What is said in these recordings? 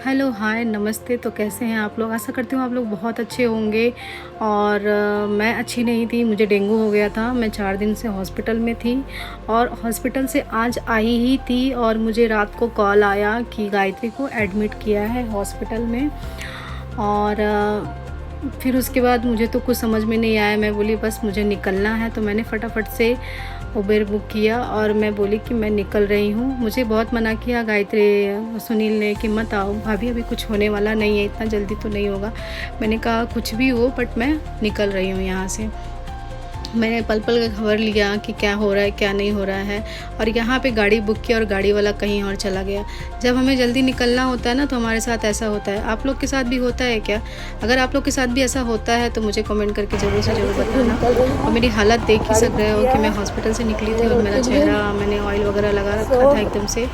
Hello, हाय, नमस्ते। तो कैसे हैं आप लोग? आशा करती हूँ आप लोग बहुत अच्छे होंगे। और मैं अच्छी नहीं थी, मुझे डेंगू हो गया था। मैं 4 दिन से हॉस्पिटल में थी और हॉस्पिटल से आज आई ही थी और मुझे रात को कॉल आया कि गायत्री को एडमिट किया है हॉस्पिटल में। और फिर उसके बाद मुझे तो कुछ समझ में नहीं आया। मैं बोली बस मुझे निकलना है, तो मैंने फटाफट से उबेर बुक किया और मैं बोली कि मैं निकल रही हूँ। मुझे बहुत मना किया गायत्री सुनील ने कि मत आओ भाभी, अभी कुछ होने वाला नहीं है, इतना जल्दी तो नहीं होगा। मैंने कहा कुछ भी हो बट मैं निकल रही हूँ यहाँ से। मैंने पल पल का खबर लिया कि क्या हो रहा है क्या नहीं हो रहा है। और यहाँ पे गाड़ी बुक किया और गाड़ी वाला कहीं और चला गया। जब हमें जल्दी निकलना होता है ना, तो हमारे साथ ऐसा होता है। आप लोग के साथ भी होता है क्या? अगर आप लोग के साथ भी ऐसा होता है तो मुझे कमेंट करके ज़रूर से ज़रूर बताना। और मेरी हालत देख ही सक रहे हो कि मैं हॉस्पिटल से निकली थी और मेरा चेहरा, मैंने ऑयल वगैरह लगा रखा था एकदम से।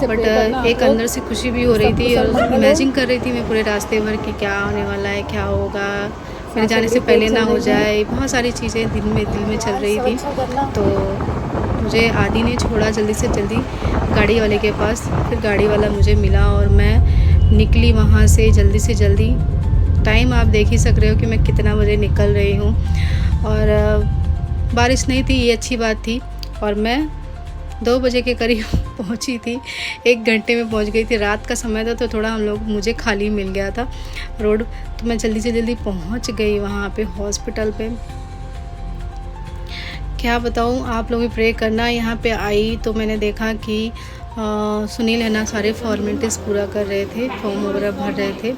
बट एक अंदर से खुशी भी हो रही थी और इमेजिन कर रही थी मैं पूरे रास्ते भर कि क्या होने वाला है, क्या होगा, मेरे जाने से पहले ना हो जाए। बहुत सारी चीज़ें दिल में चल रही थी। तो मुझे आदि ने छोड़ा जल्दी से जल्दी गाड़ी वाले के पास। फिर गाड़ी वाला मुझे मिला और मैं निकली वहाँ से जल्दी से जल्दी। टाइम आप देख ही सक रहे हो कि मैं कितना बजे निकल रही हूँ। और बारिश नहीं थी, ये अच्छी बात थी। और मैं 2 बजे के करीब पहुंची थी। 1 घंटे में पहुंच गई थी। रात का समय था तो थोड़ा मुझे खाली मिल गया था रोड। तो मैं जल्दी से जल्दी पहुंच गई वहाँ पे हॉस्पिटल पे। क्या बताऊँ, आप लोग भी प्रे करना। यहाँ पे आई तो मैंने देखा कि सुनील है ना सारे फॉर्मेलिटीज़ पूरा कर रहे थे, फॉर्म वगैरह भर रहे थे,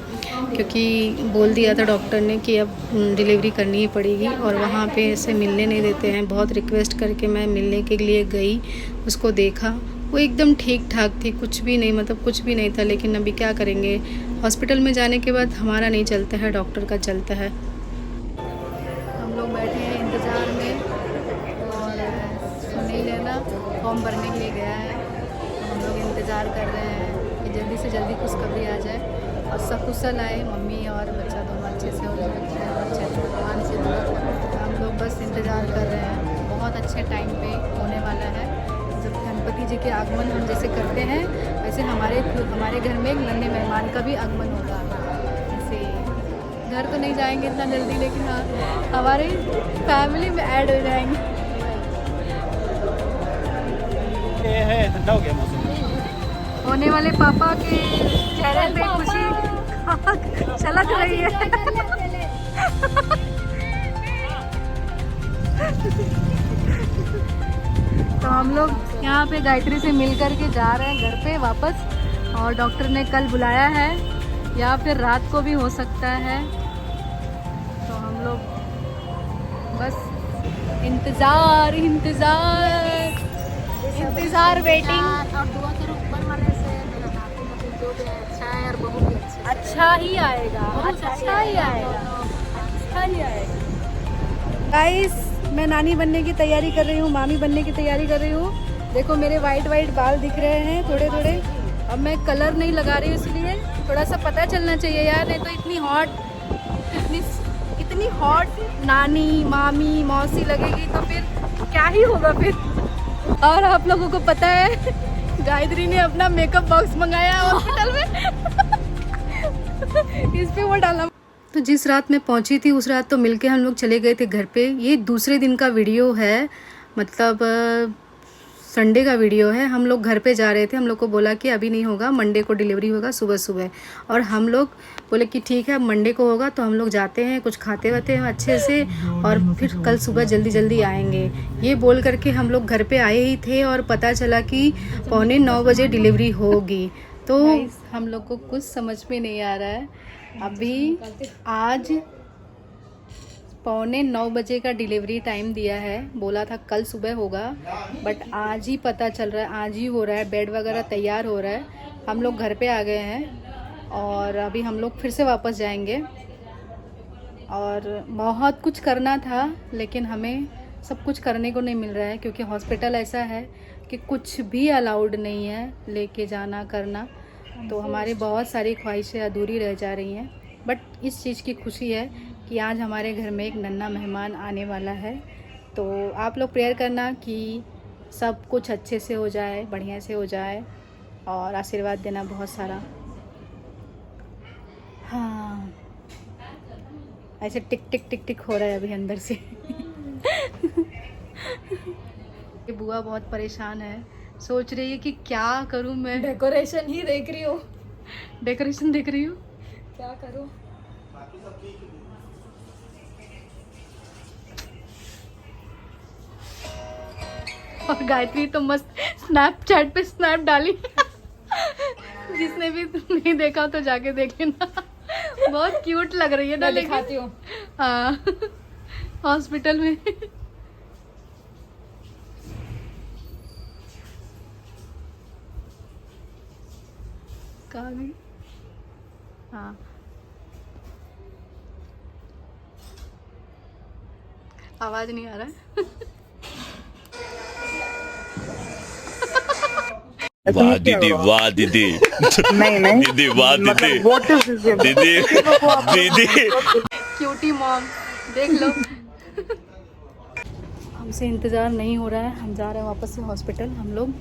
क्योंकि बोल दिया था डॉक्टर ने कि अब डिलीवरी करनी ही पड़ेगी। और वहाँ पे ऐसे मिलने नहीं देते हैं। बहुत रिक्वेस्ट करके मैं मिलने के लिए गई, उसको देखा। वो एकदम ठीक ठाक थी, कुछ भी नहीं, मतलब कुछ भी नहीं था। लेकिन अभी क्या करेंगे, हॉस्पिटल में जाने के बाद हमारा नहीं चलता है, डॉक्टर का चलता है। हम लोग बैठे हैं इंतज़ार में और सुनील है ना फॉर्म भरने के लिए गया है। तो हम लोग इंतज़ार कर रहे हैं कि जल्दी से जल्दी खुशखबरी आ जाए और सकुशल आए, मम्मी और बच्चा दोनों अच्छे से हो जाए और अच्छे से भगवान से दुआ करें। तो हम लोग बस इंतज़ार कर रहे हैं। बहुत अच्छे टाइम पे होने वाला है। जब गणपति जी के आगमन हम जैसे करते हैं, वैसे हमारे घर में एक नन्हे मेहमान का भी आगमन होगा। ऐसे घर तो नहीं जाएंगे इतना जल्दी, लेकिन हाँ हमारे फैमिली में ऐड हो जाएंगे। ये है ठंडा हो गया मौसम। होने वाले पापा के चेहरे पे खुशी झलक रही है। तो हम लोग यहाँ पे गायत्री से मिल कर के जा रहे हैं घर पे वापस। और डॉक्टर ने कल बुलाया है या फिर रात को भी हो सकता है। तो हम लोग बस इंतज़ार इंतज़ार इंतज़ार, वेटिंग। और दुआ करो ऊपर वाले से मेरा नाती मतलब जो भी है अच्छा है और बहू भी अच्छी है। अच्छा ही आएगा, अच्छा ही आएगा, अच्छा ही आएगा। गाइस, मैं नानी बनने की तैयारी कर रही हूँ, मामी बनने की तैयारी कर रही हूँ। देखो मेरे वाइट वाइट बाल दिख रहे हैं थोड़े थोड़े। अब मैं कलर नहीं लगा रही हूँ, इसलिए थोड़ा सा पता चलना चाहिए यार, नहीं तो इतनी हॉट नानी मामी मौसी लगेगी तो फिर क्या ही होगा फिर। और आप लोगों को पता है गायत्री ने अपना मेकअप बॉक्स मंगाया हॉस्पिटल में। इस पे वो डाला। तो जिस रात मैं पहुंची थी उस रात तो मिलके हम लोग चले गए थे घर पे। ये दूसरे दिन का वीडियो है, मतलब संडे का वीडियो है। हम लोग घर पे जा रहे थे, हम लोग को बोला कि अभी नहीं होगा, मंडे को डिलीवरी होगा सुबह सुबह। और हम लोग बोले कि ठीक है अब मंडे को होगा तो हम लोग जाते हैं, कुछ खाते वाते हैं अच्छे से और फिर कल सुबह जल्दी जल्दी आएंगे। ये बोल करके हम लोग घर पे आए ही थे और पता चला कि 8:45 बजे डिलीवरी होगी। तो हम लोग को कुछ समझ में नहीं आ रहा है। अभी आज 8:45 बजे का डिलीवरी टाइम दिया है, बोला था कल सुबह होगा, बट आज ही पता चल रहा है, आज ही हो रहा है। बेड वगैरह तैयार हो रहा है, हम लोग घर पे आ गए हैं और अभी हम लोग फिर से वापस जाएंगे। और बहुत कुछ करना था लेकिन हमें सब कुछ करने को नहीं मिल रहा है, क्योंकि हॉस्पिटल ऐसा है कि कुछ भी अलाउड नहीं है लेके जाना करना। तो हमारी बहुत सारी ख्वाहिशें अधूरी रह जा रही हैं। बट इस चीज़ की खुशी है कि आज हमारे घर में एक नन्हा मेहमान आने वाला है। तो आप लोग प्रेयर करना कि सब कुछ अच्छे से हो जाए, बढ़िया से हो जाए और आशीर्वाद देना बहुत सारा। हाँ, ऐसे टिक टिक टिक टिक हो रहा है अभी अंदर से। ये बुआ बहुत परेशान है, सोच रही है कि क्या करूं मैं। डेकोरेशन ही देख रही हूँ, डेकोरेशन देख रही हूँ, क्या करूँ। और गायत्री तो मस्त स्नैपचैट पे स्नैप डाली। जिसने भी नहीं देखा तो जाके देख लेना, बहुत क्यूट लग रही है ना। मैं दिखाती हूँ। हाँ, हॉस्पिटल में। कहाँ गई? हाँ, आवाज नहीं आ रहा है। वाह दीदी, वाह दीदी। नहीं दीदी वाह दीदी, व्हाट इज दिस दीदी दीदी। क्यूटी मॉम, देख लो। हमसे इंतज़ार नहीं हो रहा है, हम जा रहे हैं वापस से हॉस्पिटल, हम लोग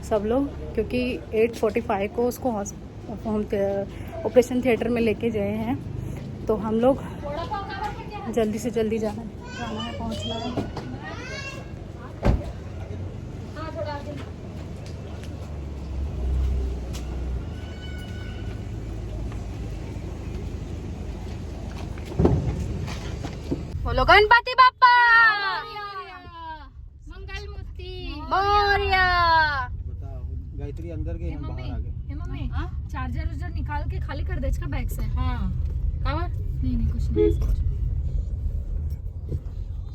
सब लोग, क्योंकि 8:45 को उसको हम ऑपरेशन थिएटर में लेके गए हैं। तो हम लोग जल्दी से जल्दी जाना है, पहुंचना है। बोलो गणपति बाप्पा मंगल मूर्ति मोरया। बताओ, गायत्री अंदर गई, हम बाहर आ गए। मम्मी चार्जर उर्जर निकाल के खाली कर दे इसका बैग से। हाँ, खबर नहीं कुछ नहीं,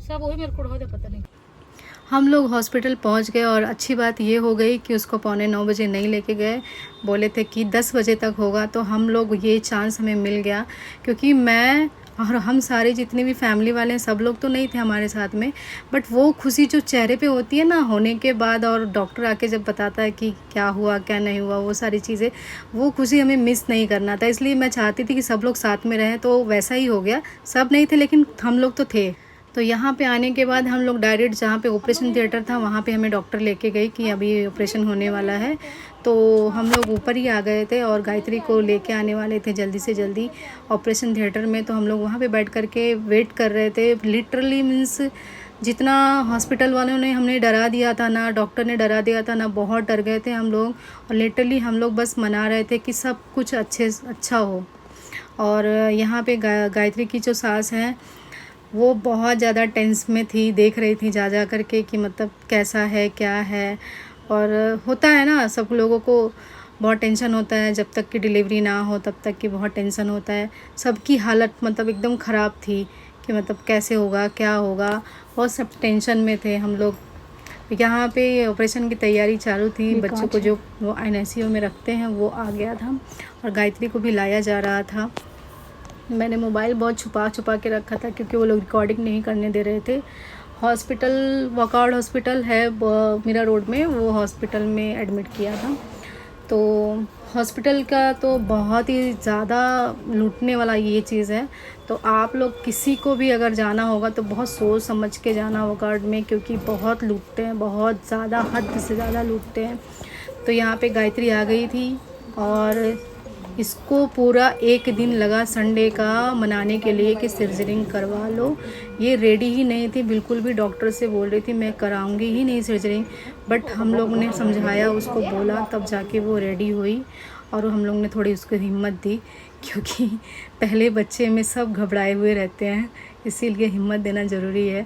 सब वही मेरे को उड़ा दे, पता नहीं। हम लोग हॉस्पिटल पहुंच गए और अच्छी बात ये हो गई कि उसको 8:45 बजे नहीं लेके गए, बोले थे कि 10 बजे तक होगा। तो हम लोग ये चांस हमें मिल गया, क्योंकि मैं और हम सारे जितने भी फैमिली वाले हैं सब लोग तो नहीं थे हमारे साथ में, बट वो खुशी जो चेहरे पे होती है ना होने के बाद, और डॉक्टर आके जब बताता है कि क्या हुआ क्या नहीं हुआ, वो सारी चीज़ें, वो खुशी हमें मिस नहीं करना था। इसलिए मैं चाहती थी कि सब लोग साथ में रहें, तो वैसा ही हो गया। सब नहीं थे लेकिन हम लोग तो थे। तो यहाँ पे आने के बाद हम लोग डायरेक्ट जहाँ पे ऑपरेशन थिएटर था वहाँ पे हमें डॉक्टर लेके गई कि अभी ऑपरेशन होने वाला है। तो हम लोग ऊपर ही आ गए थे और गायत्री को लेके आने वाले थे जल्दी से जल्दी ऑपरेशन थिएटर में। तो हम लोग वहाँ पे बैठ कर के वेट कर रहे थे। लिटरली मीन्स जितना हॉस्पिटल वालों ने हमें डरा दिया था ना, डॉक्टर ने डरा दिया था ना, बहुत डर गए थे हम लोग। और लिटरली हम लोग बस मना रहे थे कि सब कुछ अच्छा हो। और यहाँ पे गायत्री की जो सास हैं वो बहुत ज़्यादा टेंस में थी, देख रही थी जा करके कि मतलब कैसा है क्या है। और होता है ना, सब लोगों को बहुत टेंशन होता है, जब तक कि डिलीवरी ना हो तब तक की बहुत टेंशन होता है। सबकी हालत मतलब एकदम ख़राब थी कि मतलब कैसे होगा क्या होगा, बहुत सब टेंशन में थे हम लोग। यहाँ पे ऑपरेशन की तैयारी चालू थी। बच्चों को जो वो NICU में रखते हैं वो आ गया था और गायत्री को भी लाया जा रहा था। मैंने मोबाइल बहुत छुपा के रखा था क्योंकि वो लोग रिकॉर्डिंग नहीं करने दे रहे थे। हॉस्पिटल वॉकआउट हॉस्पिटल है मीरा रोड में, वो हॉस्पिटल में एडमिट किया था। तो हॉस्पिटल का तो बहुत ही ज़्यादा लूटने वाला ये चीज़ है। तो आप लोग किसी को भी अगर जाना होगा तो बहुत सोच समझ के जाना वॉकआउट में, क्योंकि बहुत लूटते हैं, बहुत ज़्यादा, हद से ज़्यादा लूटते हैं। तो यहाँ पे गायत्री आ गई थी और इसको पूरा 1 दिन लगा संडे का मनाने के लिए कि सर्जरी करवा लो। ये रेडी ही नहीं थी बिल्कुल भी, डॉक्टर से बोल रही थी मैं कराऊंगी ही नहीं सर्जरी, बट हम लोग ने समझाया, उसको बोला, तब जाके वो रेडी हुई। और हम लोग ने थोड़ी उसको हिम्मत दी, क्योंकि पहले बच्चे में सब घबराए हुए रहते हैं, इसीलिए हिम्मत देना ज़रूरी है।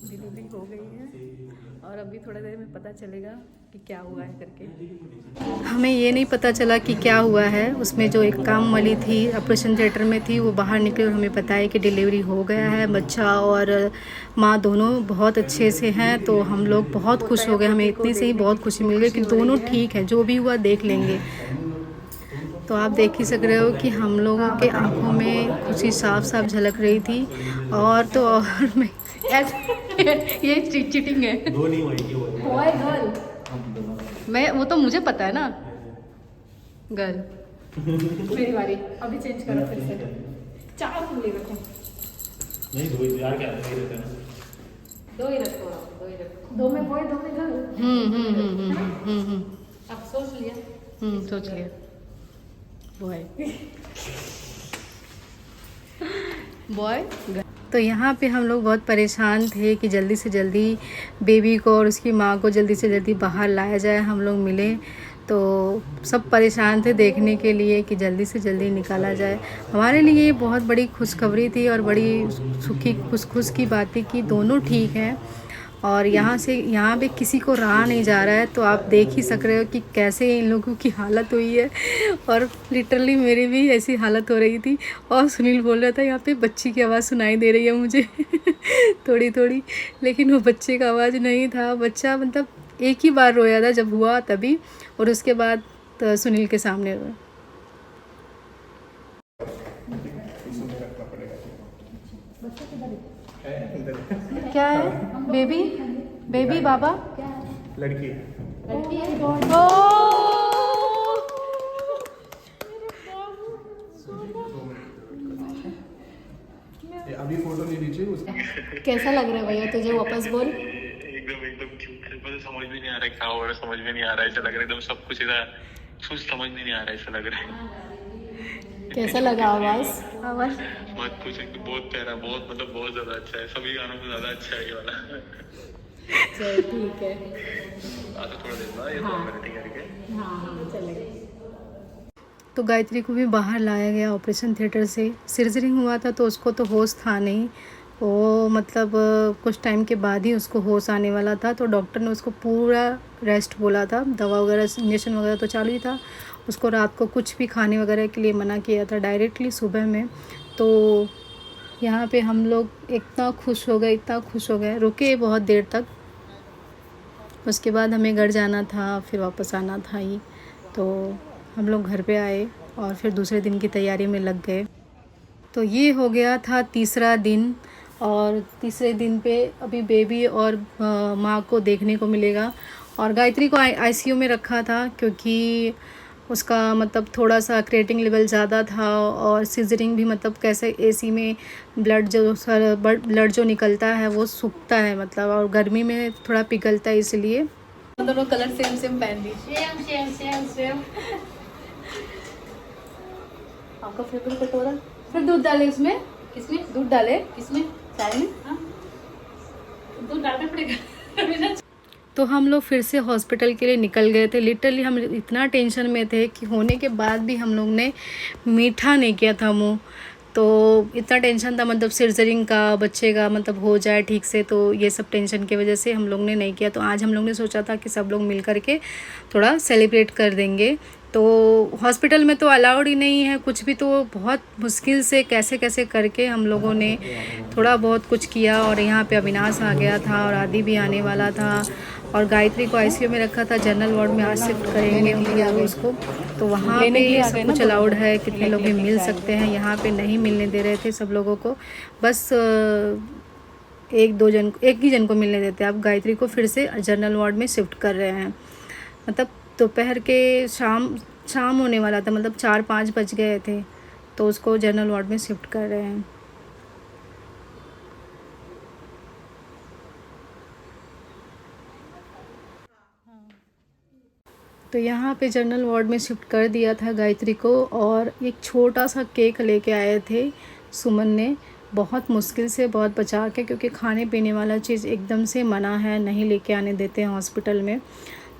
डिलीवरी हो गई है और अभी थोड़ा देर में पता चलेगा कि क्या हुआ है करके। हमें ये नहीं पता चला कि क्या हुआ है। उसमें जो एक काम वाली थी ऑपरेशन थिएटर में थी, वो बाहर निकली और हमें बताया कि डिलीवरी हो गया है। बच्चा और माँ दोनों बहुत अच्छे से हैं। तो हम लोग बहुत खुश हो गए, हमें इतनी से ही बहुत खुशी मिल गई कि दोनों ठीक है, जो भी हुआ देख लेंगे। तो आप देख ही सक रहे हो कि हम लोगों के आंखों में खुशी साफ साफ झलक रही थी। और तो और मैं ये चीटिंग है। बॉय गर्ल, मैं वो तो मुझे पता है ना, गर्ल। मेरी बारी, अभी चेंज करो फिर से। 4 उंगली रखो, नहीं 2 यार, क्या नहीं रहता ना, 2 ही रखो, 2 ही रखो। 2 में बॉय 2 में गर्ल। सोच लिया बॉय बॉय। तो यहाँ पे हम लोग बहुत परेशान थे कि जल्दी से जल्दी बेबी को और उसकी माँ को जल्दी से जल्दी बाहर लाया जाए। हम लोग मिले तो सब परेशान थे देखने के लिए कि जल्दी से जल्दी निकाला जाए। हमारे लिए ये बहुत बड़ी खुशखबरी थी और बड़ी सुखी खुश की बात थी कि दोनों ठीक हैं और यहाँ पे किसी को रहा नहीं जा रहा है। तो आप देख ही सक रहे हो कि कैसे इन लोगों की हालत हुई है और लिटरली मेरी भी ऐसी हालत हो रही थी। और सुनील बोल रहा था यहाँ पे बच्ची की आवाज़ सुनाई दे रही है मुझे थोड़ी थोड़ी, लेकिन वो बच्चे का आवाज़ नहीं था। बच्चा मतलब एक ही बार रोया था जब हुआ तभी, और उसके बाद तो सुनील के सामने रोया। क्या है बेबी? बेबी बाबा लड़की अभी फोटो नहीं लीजिए उसका। कैसा लग रहा है भैया तुझे? वापस बोल। एकदम क्यूट है, मुझे समझ में नहीं आ रहा है क्या हो रहा है, समझ में नहीं आ रहा है, ऐसा लग रहा है एकदम सब कुछ इधर कुछ समझ में नहीं आ रहा है, ऐसा लग रहा है। कैसा लगा आवाज़? मत पूछो, बहुत प्यारा, बहुत मतलब बहुत ज्यादा अच्छा है, सभी गानों में ज्यादा अच्छा है ये वाला। चल ठीक है, आगे थोड़ा देर बाद ये फॉर्मेलिटी करके हाँ चलेगा। तो गायत्री को भी बाहर लाया गया ऑपरेशन थिएटर से। सर्जरिंग हुआ था तो उसको तो होश था नहीं, वो मतलब कुछ टाइम के बाद ही उसको होश आने वाला था। तो डॉक्टर ने उसको पूरा रेस्ट बोला था, दवा वगैरह इंजेक्शन वगैरह तो चालू ही था। उसको रात को कुछ भी खाने वगैरह के लिए मना किया था डायरेक्टली सुबह में। तो यहाँ पे हम लोग इतना खुश हो गए, रुके बहुत देर तक। उसके बाद हमें घर जाना था, फिर वापस आना था ही, तो हम लोग घर पे आए और फिर दूसरे दिन की तैयारी में लग गए। तो ये हो गया था तीसरा दिन, और तीसरे दिन पे अभी बेबी और माँ को देखने को मिलेगा। और गायत्री को आईसीयू में रखा था क्योंकि उसका मतलब थोड़ा सा क्रिएटिनिन लेवल ज़्यादा था, और सीजरिंग भी मतलब कैसे एसी में ब्लड जो निकलता है वो सूखता है मतलब, और गर्मी में थोड़ा पिघलता है, इसलिए दोनों कलर सेम पहन ली। सेम आपका फेवरेट कटोरा। फिर दूध डाले इसमें। किसमें दूध डाले? किसमें? चाय में। दूध डालना पड़ेगा। तो हम लोग फिर से हॉस्पिटल के लिए निकल गए थे। लिटरली हम इतना टेंशन में थे कि होने के बाद भी हम लोग ने मीठा नहीं किया था मुँह। तो इतना टेंशन था मतलब सर्जरिंग का, बच्चे का मतलब हो जाए ठीक से, तो ये सब टेंशन की वजह से हम लोग ने नहीं किया। तो आज हम लोग ने सोचा था कि सब लोग मिल कर के थोड़ा सेलिब्रेट कर देंगे। तो हॉस्पिटल में तो अलाउड ही नहीं है कुछ भी, तो बहुत मुश्किल से कैसे कैसे करके हम लोगों ने थोड़ा बहुत कुछ किया। और यहाँ पे अविनाश आ गया था और आदि भी आने वाला था, और गायत्री को आईसीयू में रखा था। जनरल वार्ड में आज शिफ्ट करेंगे उसको, तो वहाँ पे सब कुछ अलाउड है, कितने लोग भी मिल सकते हैं। यहाँ पे नहीं मिलने दे रहे थे सब लोगों को, बस एक ही जन को मिलने देते। अब गायत्री को फिर से जनरल वार्ड में शिफ्ट कर रहे हैं। मतलब दोपहर के शाम होने वाला था, मतलब 4-5 बज गए थे, तो उसको जनरल वार्ड में शिफ्ट कर रहे हैं। तो यहाँ पे जनरल वार्ड में शिफ्ट कर दिया था गायत्री को, और एक छोटा सा केक लेके आए थे सुमन ने, बहुत मुश्किल से, बहुत बचा के, क्योंकि खाने पीने वाला चीज़ एकदम से मना है, नहीं लेके आने देते हैं हॉस्पिटल में।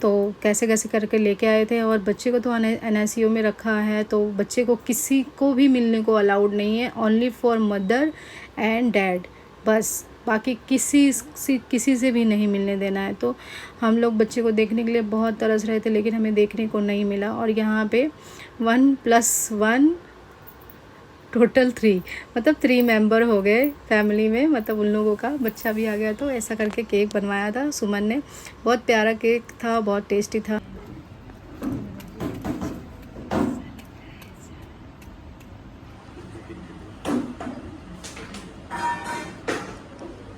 तो कैसे कैसे करके लेके आए थे। और बच्चे को तो NICU में रखा है, तो बच्चे को किसी को भी मिलने को अलाउड नहीं है, only for mother and dad, बस। बाकी किसी से भी नहीं मिलने देना है। तो हम लोग बच्चे को देखने के लिए बहुत तरस रहे थे, लेकिन हमें देखने को नहीं मिला। और यहाँ पे 1+1 टोटल 3, मतलब 3 मेंबर हो गए फैमिली में, मतलब उन लोगों का बच्चा भी आ गया। तो ऐसा करके केक बनवाया था सुमन ने, बहुत प्यारा केक था, बहुत टेस्टी था।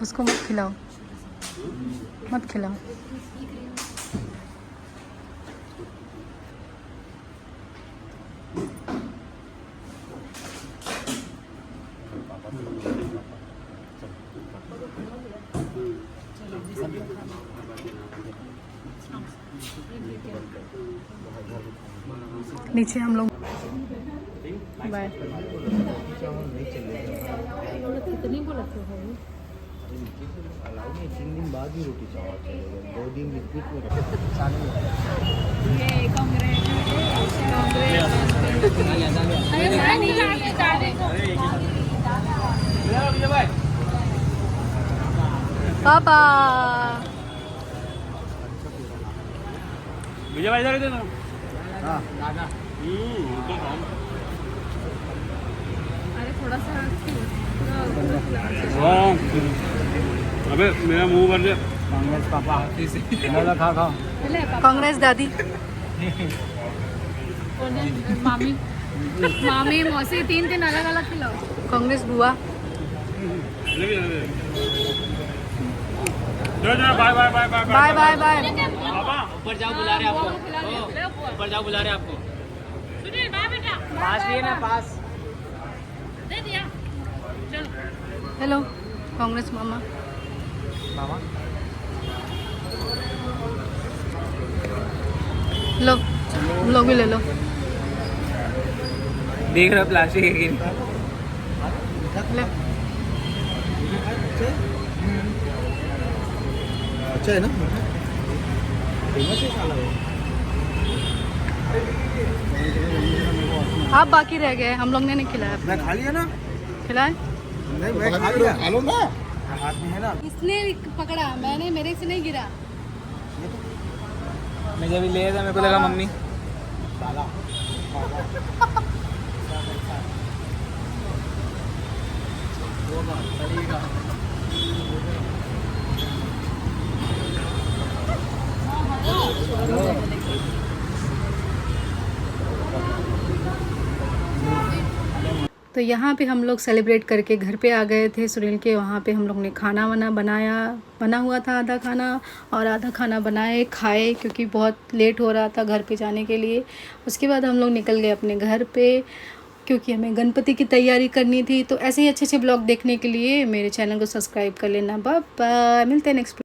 उसको मत खिलाओ, मत खिलाओ। नीचे हम लोग बाय। कितनी बोला था भाई? अलाउ नहीं, 3 दिन बाद ही रोटी चावल चलेगा, 2 दिन रिपीट में चालू है। ये कांग्रेस अरे मैं नहीं लाने जा रहे। पापा विजय भाई इधर दे दो। हाँ अरे थोड़ा सा अबे मेरा मुंह भर दे। कांग्रेस पापा दादा खा खाओ। कांग्रेस दादी मामी मामी मौसी 3 अलग अलग खिलाओ। कांग्रेस बुआ चलो चलो bye bye bye bye bye bye bye. ऊपर जाओ बुला रहे आपको। ऊपर जाओ बुला रहे आपको। सुनील बाय बेटा। पास लिए ना पास। दे दिया चलो। हेलो कांग्रेस मामा। मामा लो लोग भी ले लो। देख रहा प्लास्टिक है कि ले। अच्छा है ना, फेमस है साला वो। आप बाकी रह गए, हम लोग ने नहीं खिलाया। मैं खा लिया ना। खिलाए? नहीं मैं खा लिया। खा लो ना, हाथ में है ना। इसने पकड़ा, मैंने, मेरे से नहीं गिरा। मैं जब ले था मेरे को लगा मम्मी साला। तो यहाँ पे हम लोग सेलिब्रेट करके घर पे आ गए थे सुनील के। वहाँ पे हम लोग ने खाना वाना बनाया, बना हुआ था आधा खाना, और आधा खाना बनाए खाए क्योंकि बहुत लेट हो रहा था घर पे जाने के लिए। उसके बाद हम लोग निकल गए अपने घर पे क्योंकि हमें गणपति की तैयारी करनी थी। तो ऐसे ही अच्छे अच्छे ब्लॉग देखने के लिए मेरे चैनल को सब्सक्राइब कर लेना। बाय बाय, मिलते हैं नेक्स्ट।